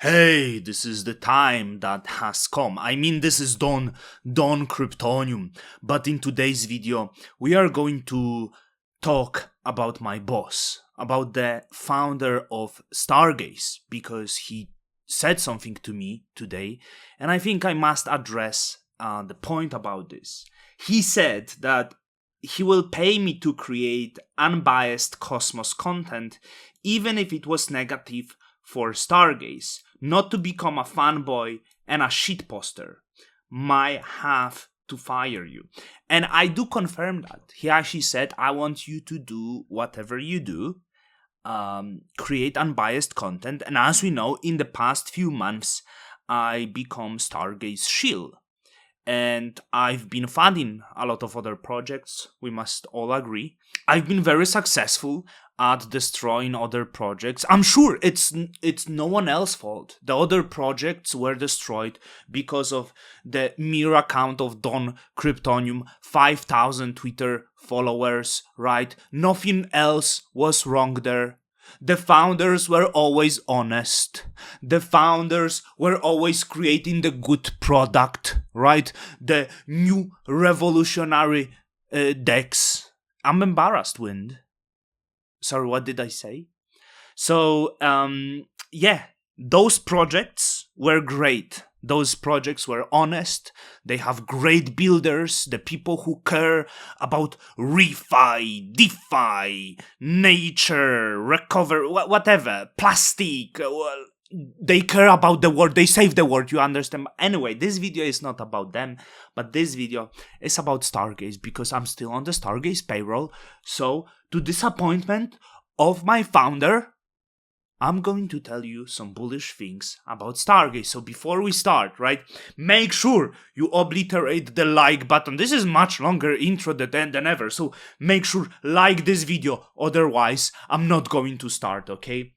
Hey, this is the time that has come. I mean, this is Don Kryptonium. But in today's video, we are going to talk about my boss, about the founder of Stargaze, because he said something to me today, and I think I must address the point about this. He said that he will pay me to create unbiased Cosmos content, even if it was negative for Stargaze, not to become a fanboy and a shitposter. Might have to fire you. And I do confirm that. He actually said, I want you to do whatever you do, create unbiased content. And as we know, in the past few months, I become Stargaze shill. And I've been funding a lot of other projects, we must all agree. I've been very successful at destroying other projects. I'm sure it's no one else's fault. The other projects were destroyed because of the mere account of Don Kryptonium, 5,000 Twitter followers, right? Nothing else was wrong there. The founders were always honest. The founders were always creating the good product, right? The new revolutionary decks. I'm embarrassed, Wind. Sorry, what did I say? So, yeah, those projects were great. Those projects were honest. They have great builders, the people who care about refi, DeFi, nature, recover, whatever, plastic. Well, they care about the world. They save the world. You understand? Anyway, this video is not about them, but this video is about Stargaze because I'm still on the Stargaze payroll. So, to disappointment of my founder, I'm going to tell you some bullish things about Stargaze. So before we start, right, make sure you obliterate the like button. This is much longer intro than ever. So make sure like this video. Otherwise, I'm not going to start, okay?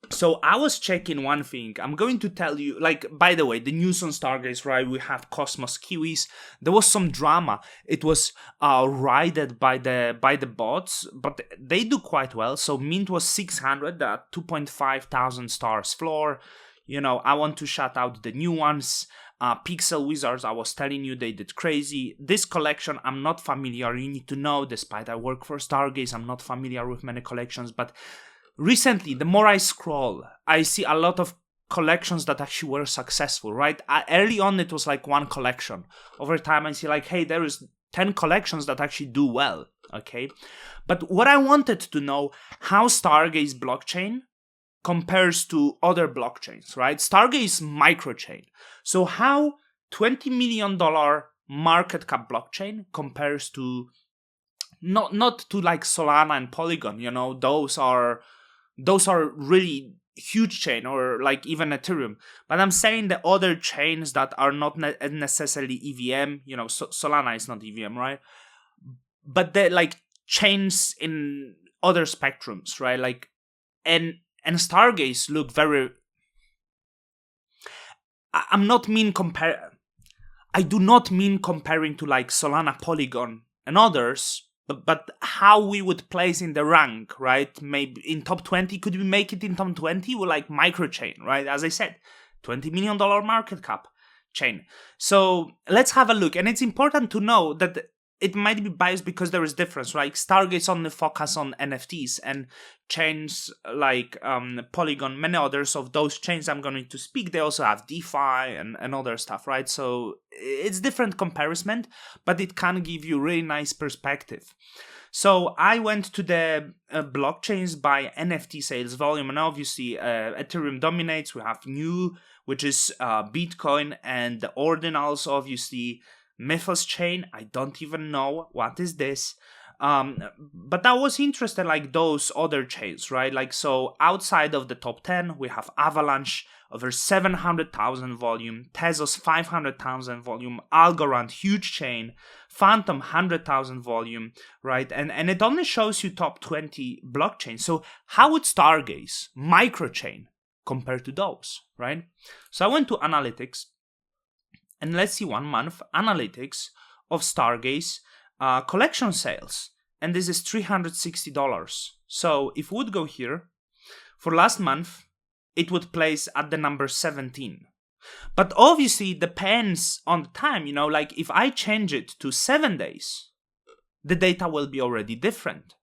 So I was checking one thing. I'm going to tell you, like, by the way, the news on Stargaze, right? We have Cosmos Kiwis. There was some drama. It was raided by the bots, but they do quite well. So mint was 600 at 2.5 thousand stars floor. You know, I want to shout out the new ones. Pixel Wizards, I was telling you, they did crazy. This collection, I'm not familiar. You need to know, despite I work for Stargaze, I'm not familiar with many collections, but recently, the more I scroll, I see a lot of collections that actually were successful, right? Early on, it was like one collection. Over time, I see like, hey, there is 10 collections that actually do well, okay? But what I wanted to know, how Stargaze blockchain compares to other blockchains, right? Stargaze microchain. So how $20 million market cap blockchain compares to not to like Solana and Polygon, you know, those are really huge chain, or like even Ethereum. But I'm saying the other chains that are not necessarily EVM, you know, Solana is not EVM, right? But the like chains in other spectrums, right? Like, and Stargaze look very, I'm not mean compare, I do not mean comparing to like Solana, Polygon and others, but how we would place in the rank, right? Maybe in top 20, could we make it in top 20 with like microchain, right? As I said, $20 million market cap chain. So let's have a look. And it's important to know that it might be biased because there is difference, right? Stargaze only focus on NFTs, and chains like Polygon, many others of those chains I'm going to speak, they also have DeFi and other stuff, right? So it's different comparison, but it can give you really nice perspective. So I went to the blockchains by NFT sales volume, and obviously Ethereum dominates. We have New, which is Bitcoin, and the ordinals, obviously Mythos chain. I don't even know what is this. But I was interested like those other chains, right? Like, so outside of the top 10, we have Avalanche, over 700,000 volume, Tezos 500,000 volume, Algorand, huge chain, Phantom 100,000 volume, right? And it only shows you top 20 blockchains. So how would Stargaze, microchain, compare to those, right? So I went to analytics, and let's see 1 month analytics of Stargaze collection sales. And this is $360. So if we would go here, for last month, it would place at the number 17. But obviously it depends on the time, like if I change it to 7 days, the data will be already different.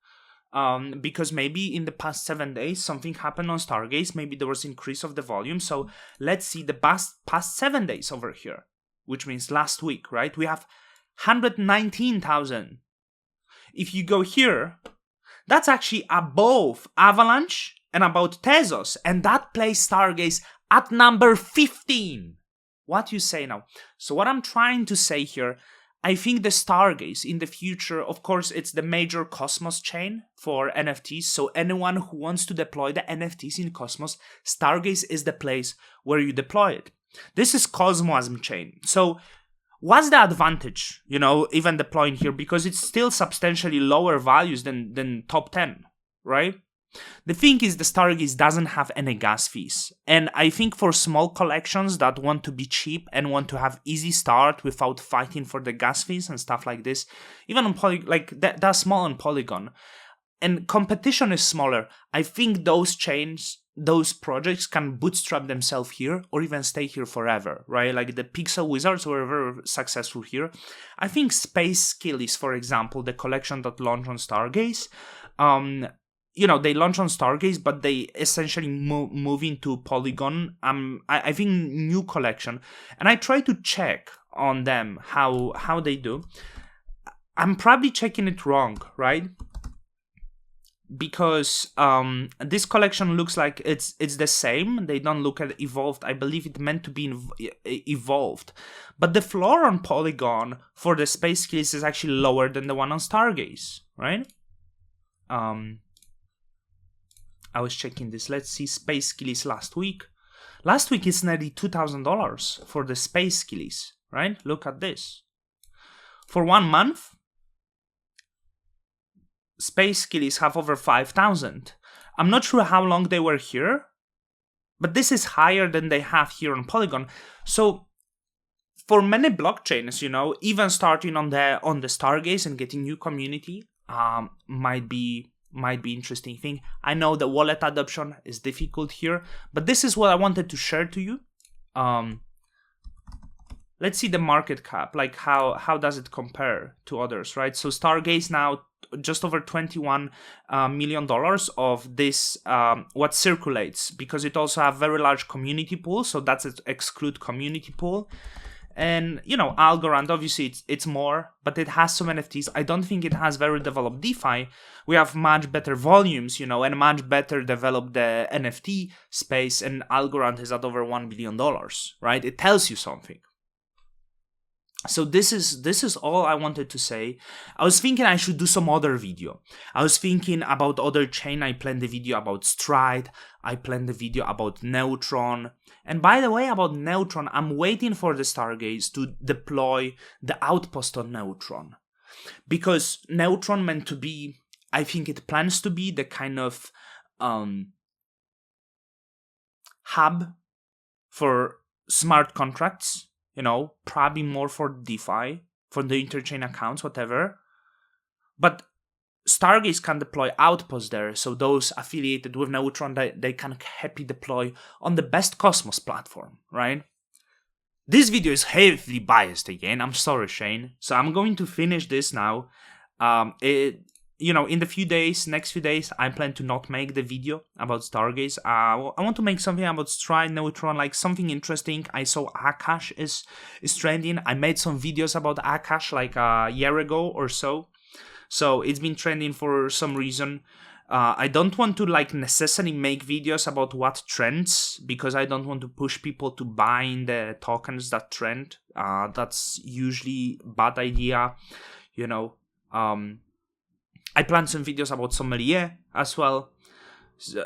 Because maybe in the past 7 days something happened on Stargaze, maybe there was increase of the volume. So let's see the past 7 days over here, which means last week, right? We have 119,000. If you go here, that's actually above Avalanche and about Tezos, and that places Stargaze at number 15. What you say now? So what I'm trying to say here, I think the Stargaze in the future, of course, it's the major Cosmos chain for NFTs. So anyone who wants to deploy the NFTs in Cosmos, Stargaze is the place where you deploy it. This is Cosmosm chain. So what's the advantage, even deploying here? Because it's still substantially lower values than top 10, right? The thing is, the Stargaze doesn't have any gas fees. And I think for small collections that want to be cheap and want to have easy start without fighting for the gas fees and stuff like this, even on they're small on Polygon, and competition is smaller, I think those chains, those projects can bootstrap themselves here or even stay here forever, right? Like the Pixel Wizards were very successful here. I think Space Skillies, for example, the collection that launched on Stargaze, they launch on Stargaze, but they essentially move into Polygon. I think new collection, and I try to check on them how they do. I'm probably checking it wrong, right? Because this collection looks like it's the same. They don't look at evolved. I believe it meant to be evolved, but the floor on Polygon for the Space Skills is actually lower than the one on Stargaze, right? I was checking this. Let's see Space Skillies last week. Last week it's nearly $2,000 for the Space Skillies, right? Look at this. For 1 month, Space Skillies have over 5,000. I'm not sure how long they were here, but this is higher than they have here on Polygon. So for many blockchains, even starting on the Stargaze and getting new community might be interesting thing. I know the wallet adoption is difficult here, but this is what I wanted to share to you. Let's see the market cap, like how does it compare to others, right? So Stargaze now just over $21 million of this what circulates, because it also have very large community pool, so that's an exclude community pool. And Algorand, obviously it's more, but it has some NFTs. I don't think it has very developed DeFi. We have much better volumes, and much better developed the NFT space, and Algorand is at over $1 billion, right? It tells you something. So this is all I wanted to say. I was thinking I should do some other video. I was thinking about other chain. I planned the video about Stride. I planned the video about Neutron. And by the way, about Neutron, I'm waiting for the Stargaze to deploy the outpost on Neutron. Because Neutron meant to be, I think it plans to be the kind of hub for smart contracts. Probably more for DeFi, for the interchain accounts, whatever. But Stargaze can deploy outposts there, so those affiliated with Neutron, they can happy deploy on the best Cosmos platform, right? This video is heavily biased again, I'm sorry, Shane. So I'm going to finish this now. In the next few days, I plan to not make the video about Stargaze. I want to make something about Stride, Neutron, like something interesting. I saw Akash is trending. I made some videos about Akash like a year ago or so. So it's been trending for some reason. I don't want to necessarily make videos about what trends, because I don't want to push people to buying the tokens that trend. That's usually a bad idea, I planned some videos about Sommelier as well,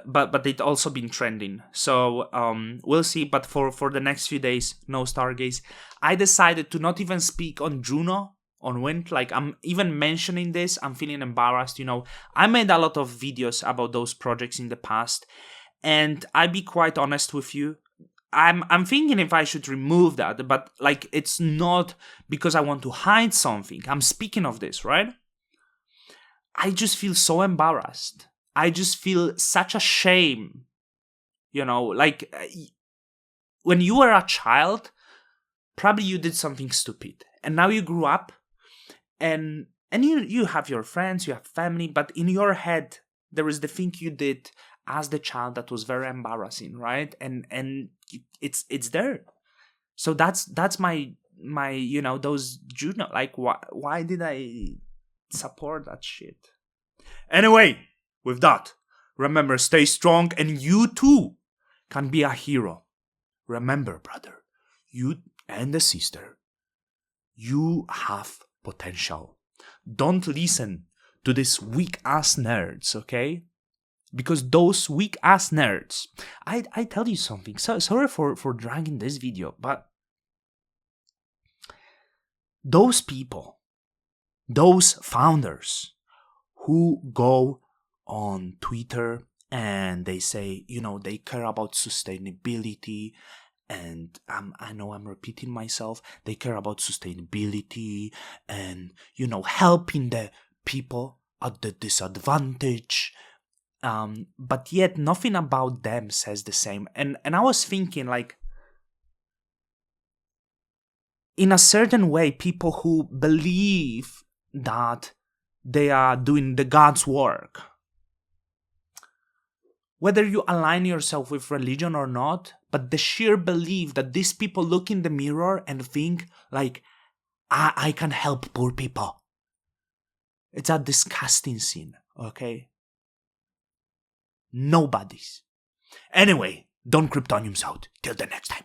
but it also been trending. So we'll see. But for the next few days, no Stargaze. I decided to not even speak on Juno, on Wind. I'm even mentioning this, I'm feeling embarrassed. I made a lot of videos about those projects in the past, and I'll be quite honest with you. I'm thinking if I should remove that, but it's not because I want to hide something. I'm speaking of this, right? I just feel so embarrassed. I just feel such a shame, You know, like when you were a child, probably you did something stupid, and now you grew up, and you have your friends, you have family, but in your head there is the thing you did as the child that was very embarrassing, right? And it's there. So that's my those junior, like, why did I support that shit? Anyway, with that, remember, stay strong, and you too can be a hero. Remember, brother, you and the sister, you have potential. Don't listen to these weak ass nerds, okay? Because those weak ass nerds, I tell you something. So sorry for dragging this video, but those people, those founders who go on Twitter and they say, they care about sustainability, and I know I'm repeating myself, they care about sustainability and, helping the people at the disadvantage, but yet nothing about them says the same. And I was thinking, like, in a certain way, people who believe that they are doing the God's work, whether you align yourself with religion or not, but the sheer belief that these people look in the mirror and think, like, I can help poor people. It's a disgusting scene, okay? Nobody's. Anyway, don't Kryptoniums out. Till the next time.